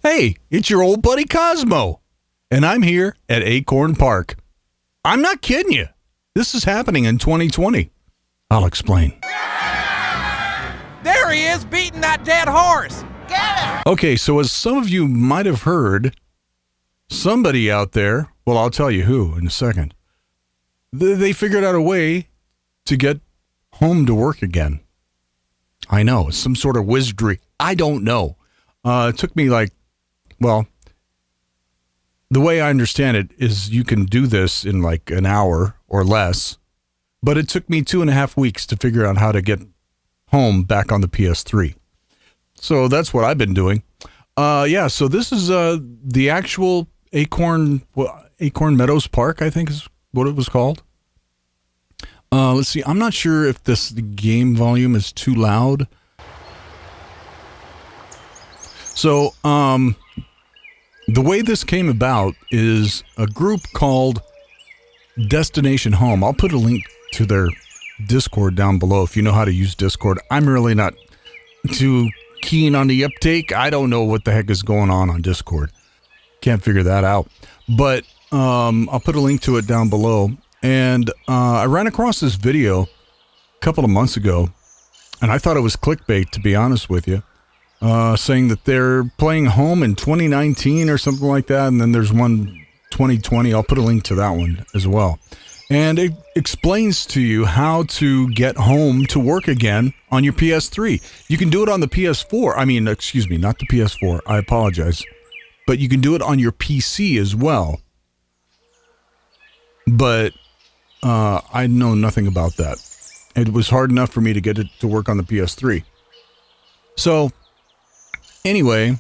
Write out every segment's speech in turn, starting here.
Hey, it's your old buddy Cosmo, and I'm here at Acorn Park. I'm not kidding you. This is happening in 2020. I'll explain. There he is, beating that dead horse. Get him! Okay, so as some of you might have heard, somebody out there, well, I'll tell you who in a second, they figured out a way to get home to work again. I know, it's some sort of wizardry. I don't know. It took me the way I understand it is you can do this in like an hour or less, but it took me 2.5 weeks to figure out how to get home back on the PS3. So that's what I've been doing. So this is the actual Acorn Meadows Park, I think is what it was called. Let's see. I'm not sure if the game volume is too loud. So, the way this came about is a group called Destination Home. I'll put a link to their Discord down below if you know how to use Discord. I'm really not too keen on the uptake. I don't know what the heck is going on Discord. Can't figure that out. But I'll put a link to it down below. And I ran across this video a couple of months ago, and I thought it was clickbait, to be honest with you. Saying that they're playing home in 2019 or something like that, and then there's one 2020. I'll put a link to that one as well. And it explains to you how to get home to work again on your PS3. You can do it on the PS4. Excuse me, not the PS4. I apologize. But you can do it on your PC as well. But I know nothing about that. It was hard enough for me to get it to work on the PS3. So anyway,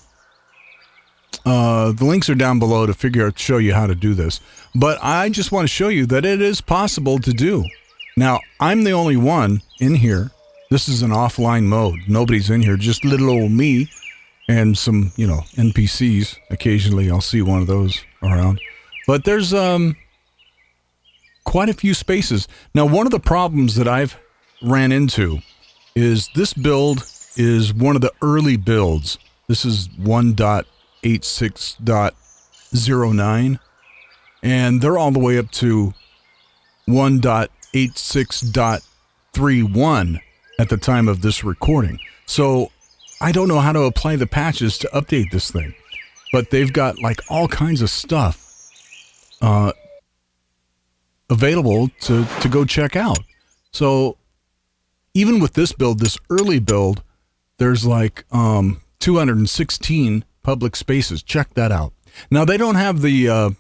the links are down below to show you how to do this. But I just want to show you that it is possible to do. Now, I'm the only one in here. This is an offline mode. Nobody's in here, just little old me and some, NPCs. Occasionally I'll see one of those around. But there's quite a few spaces. Now, one of the problems that I've ran into is this build is one of the early builds. This is 1.86.09, and they're all the way up to 1.86.31 at the time of this recording. So I don't know how to apply the patches to update this thing, but they've got like all kinds of stuff available to go check out. So even with this build, this early build, there's like 216 public spaces. Check that out. Now they don't have in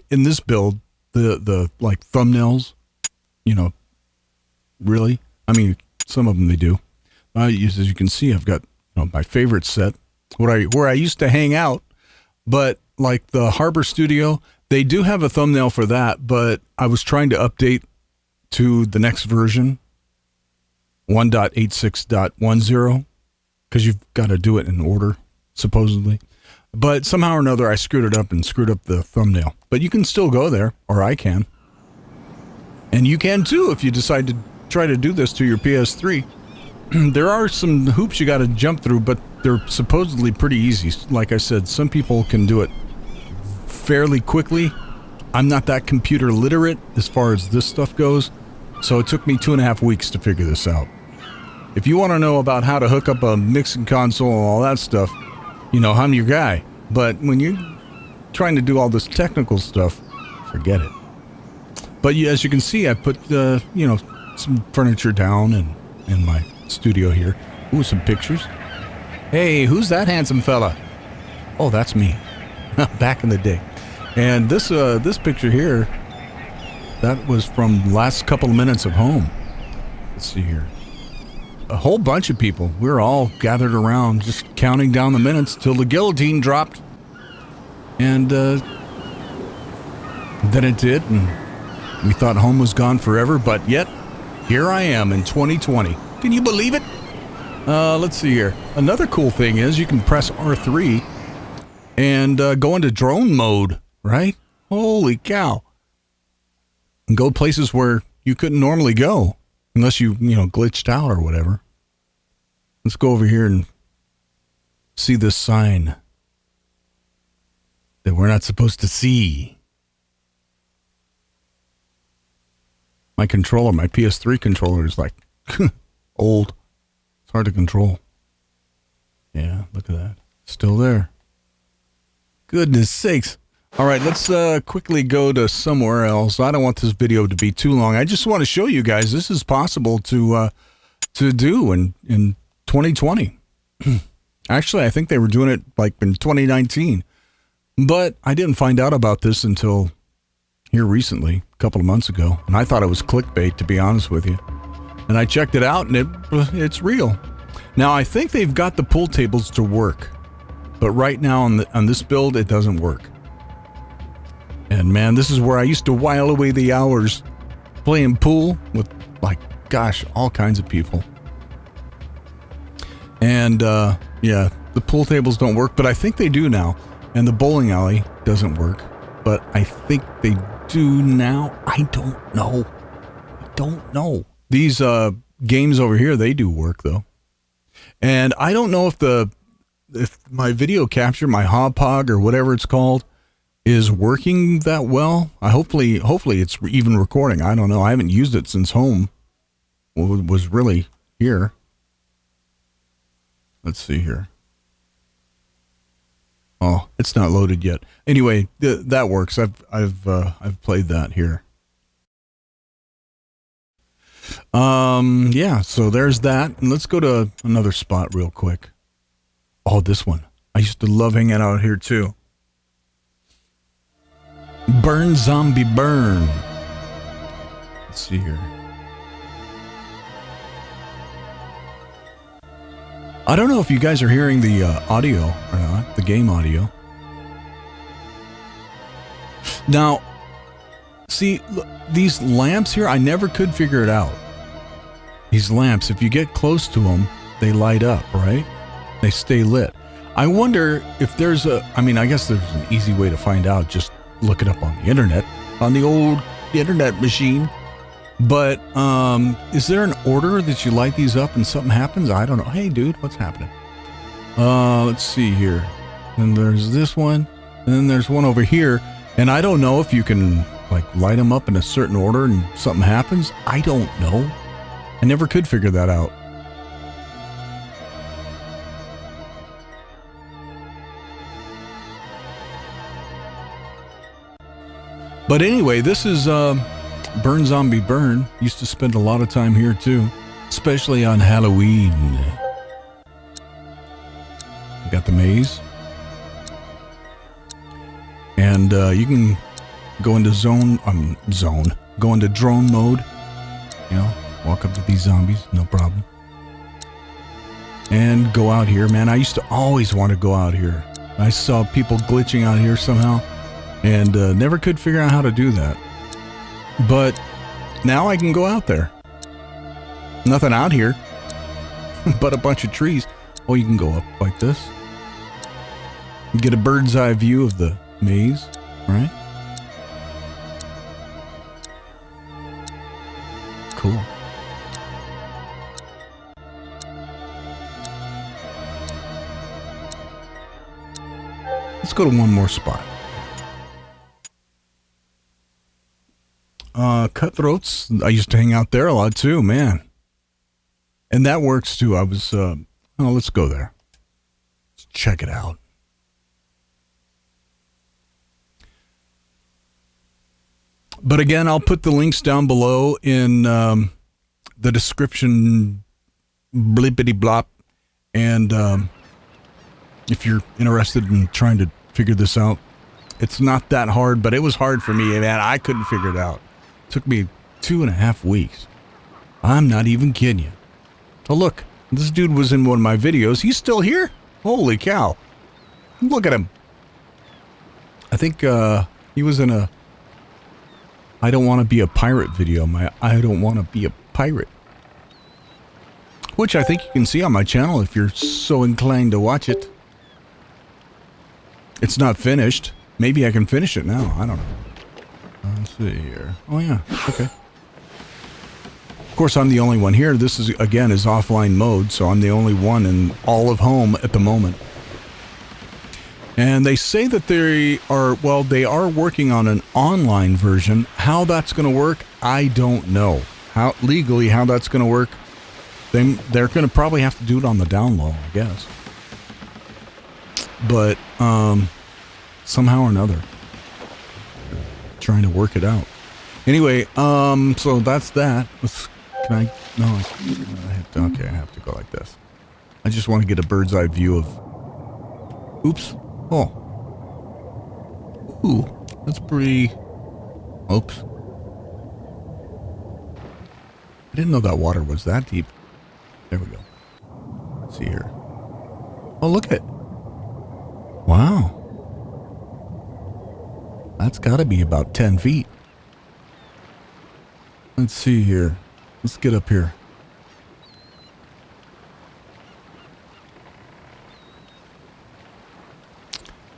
this build the like thumbnails. Really. I mean, some of them they do. As you can see, I've got my favorite set where I used to hang out. But like the Harbor Studio, they do have a thumbnail for that. But I was trying to update to the next version, 1.86.10. Because you've got to do it in order, supposedly. But somehow or another, I screwed it up and screwed up the thumbnail. But you can still go there, or I can. And you can too if you decide to try to do this to your PS3. There are some hoops you got to jump through, but they're supposedly pretty easy. Like I said, some people can do it fairly quickly. I'm not that computer literate as far as this stuff goes. So it took me 2.5 weeks to figure this out. If you want to know about how to hook up a mixing console and all that stuff, I'm your guy. But when you're trying to do all this technical stuff, forget it. But as you can see, I put, some furniture down in my studio here. Ooh, some pictures. Hey, who's that handsome fella? Oh, that's me. Back in the day. And this picture here, that was from the last couple of minutes of home. Let's see here. A whole bunch of people. We were all gathered around, just counting down the minutes till the guillotine dropped. And then it did, and we thought home was gone forever, but yet, here I am in 2020. Can you believe it? Let's see here. Another cool thing is you can press R3 and go into drone mode, right? Holy cow. And go places where you couldn't normally go. Unless you glitched out or whatever. Let's go over here and see this sign. that we're not supposed to see. My controller, my PS3 controller is like old. It's hard to control. Yeah, look at that. Still there. Goodness sakes. All right, let's quickly go to somewhere else. I don't want this video to be too long. I just want to show you guys this is possible to do in 2020. Actually, I think they were doing it like in 2019. But I didn't find out about this until here recently, a couple of months ago. And I thought it was clickbait, to be honest with you. And I checked it out, and it's real. Now, I think they've got the pool tables to work. But right now on this build, it doesn't work. And man, this is where I used to while away the hours playing pool with, like, gosh, all kinds of people. And, yeah, the pool tables don't work, but I think they do now. And the bowling alley doesn't work, but I think they do now. I don't know. These games over here, they do work, though. And I don't know if my video capture, my Hopog or whatever it's called, is working that well. Hopefully it's even recording. I don't know. I haven't used it since home was really here. Let's see here. Oh, it's not loaded yet. Anyway, that works. I've played that here. Yeah, so there's that. And let's go to another spot real quick. Oh, this one. I used to love hanging out here too. Burn Zombie Burn. Let's see here. I don't know if you guys are hearing the audio or not, the game audio. Now, see, look, these lamps here, I never could figure it out. These lamps, if you get close to them, they light up, right? They stay lit. I wonder if there's I guess there's an easy way to find out. Just look it up on the internet, on the old internet machine. But is there an order that you light these up and something happens? I don't know. Hey, dude, what's happening? Let's see here. And there's this one, and then there's one over here. And I don't know if you can like light them up in a certain order and something happens. I don't know. I never could figure that out. But anyway, this is Burn Zombie Burn. Used to spend a lot of time here too, especially on Halloween. You got the maze. And you can go into go into drone mode. You know, walk up to these zombies, no problem. And go out here, man. I used to always want to go out here. I saw people glitching out here somehow, and never could figure out how to do that. But now I can go out there. Nothing out here, but a bunch of trees. Oh, you can go up like this. Get a bird's eye view of the maze, right? Cool. Let's go to one more spot. Cutthroats. I used to hang out there a lot too, man. And that works too. I was, let's go there. Let's check it out. But again, I'll put the links down below in the description, blippity blop. And if you're interested in trying to figure this out, it's not that hard, but it was hard for me, man. I couldn't figure it out. It took me 2.5 weeks. I'm not even kidding you. Oh, look, this dude was in one of my videos. He's still here? Holy cow. Look at him. I think he was in a I don't want to be a pirate video. I don't want to be a pirate. Which I think you can see on my channel if you're so inclined to watch it. It's not finished. Maybe I can finish it now. I don't know. Let's see here. Oh, yeah. Okay. Of course, I'm the only one here. This is, again, is offline mode, so I'm the only one in all of home at the moment. And they say that they are working on an online version. How that's going to work, I don't know. How that's going to work, they're going to probably have to do it on the down low, I guess. But somehow or another, trying to work it out. Anyway, so that's that. I have to go like this. I just want to get a bird's eye view of. Oops. Oh. Ooh, that's pretty. Oops. I didn't know that water was that deep. There we go. Let's see here. Oh, look at it. Wow. That's got to be about 10 feet. Let's see here. Let's get up here.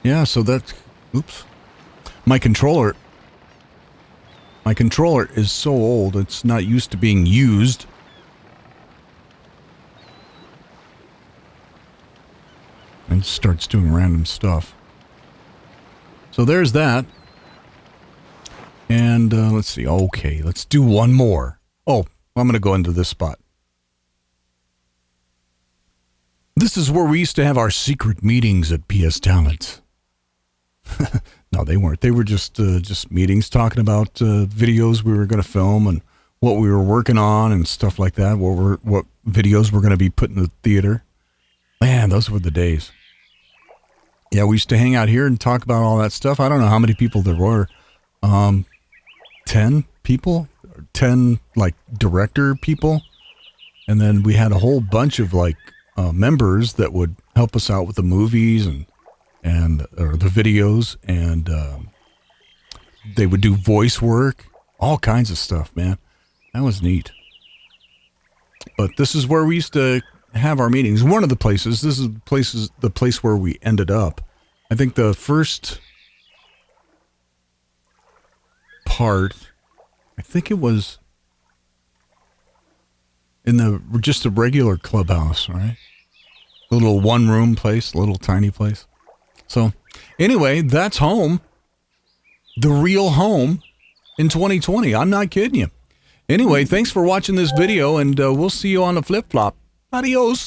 Yeah, so that's... Oops. My controller is so old, it's not used to being used. And it starts doing random stuff. So there's that. And let's see. Okay, let's do one more. Oh, I'm going to go into this spot. This is where we used to have our secret meetings at PS Talent. No, they weren't. They were just meetings talking about videos we were going to film and what we were working on and stuff like that. What videos we're going to be put in the theater. Man, those were the days. Yeah, we used to hang out here and talk about all that stuff. I don't know how many people there were. 10 people, 10 like director people, and then we had a whole bunch of like members that would help us out with the movies or the videos, and they would do voice work, all kinds of stuff, man. That was neat. But this is where we used to have our meetings. One of the places. This is the place where we ended up. I think the first part, I think it was in just a regular clubhouse, right? A little one-room place, a little tiny place. So, anyway, that's home. The real home in 2020. I'm not kidding you. Anyway, thanks for watching this video, and we'll see you on the flip-flop. Adios.